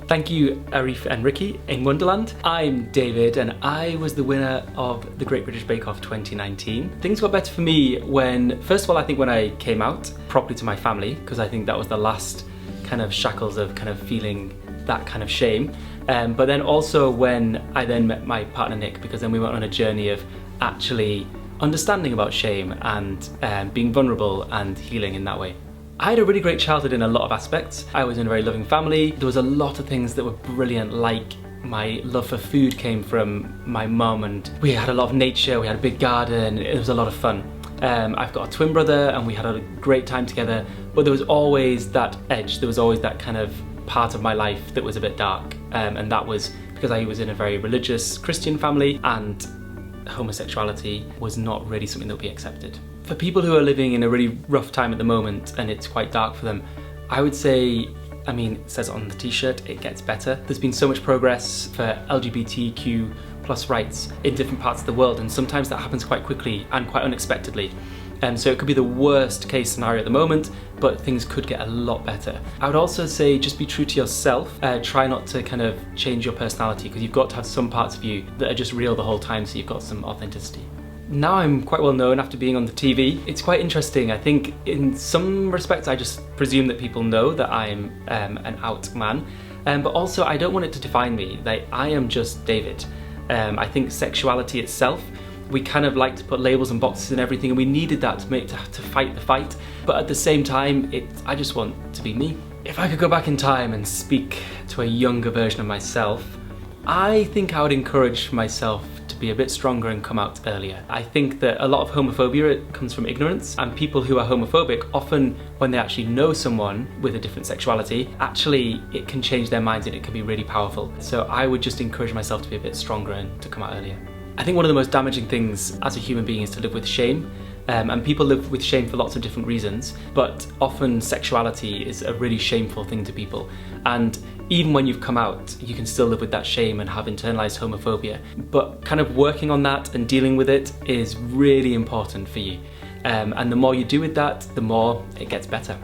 Thank you, Arif and Ricky in Wonderland. I'm David and I was the winner of the Great British Bake Off 2019. Things got better for me when, first of all, I think when I came out properly to my family, because I think that was the last kind of shackles of kind of feeling that kind of shame. But then also when I then met my partner Nick, because then we went on a journey of actually understanding about shame and being vulnerable and healing in that way. I had a really great childhood in a lot of aspects. I was in a very loving family. There was a lot of things that were brilliant, like my love for food came from my mum, and we had a lot of nature, we had a big garden, it was a lot of fun. I've got a twin brother and we had a great time together, but there was always that edge, there was always that kind of part of my life that was a bit dark, and that was because I was in a very religious Christian family and homosexuality was not really something that would be accepted. For people who are living in a really rough time at the moment and it's quite dark for them, I would say, I mean, it says it on the t-shirt, it gets better. There's been so much progress for LGBTQ plus rights in different parts of the world, and sometimes that happens quite quickly and quite unexpectedly. So it could be the worst case scenario at the moment, but things could get a lot better. I would also say just be true to yourself. Try not to kind of change your personality, because you've got to have some parts of you that are just real the whole time, so you've got some authenticity. Now I'm quite well known after being on the TV. It's quite interesting. I think in some respects I just presume that people know that I'm an out man, but also I don't want it to define me. Like, I am just David. I think sexuality itself, we kind of like to put labels and boxes and everything, and we needed that to fight the fight. But at the same time, I just want to be me. If I could go back in time and speak to a younger version of myself, I think I would encourage myself to be a bit stronger and come out earlier. I think that a lot of homophobia comes from ignorance, and people who are homophobic, often when they actually know someone with a different sexuality, actually it can change their minds and it can be really powerful. So I would just encourage myself to be a bit stronger and to come out earlier. I think one of the most damaging things as a human being is to live with shame. And people live with shame for lots of different reasons, but often sexuality is a really shameful thing to people. And even when you've come out, you can still live with that shame and have internalized homophobia. But kind of working on that and dealing with it is really important for you. And the more you do with that, the more it gets better.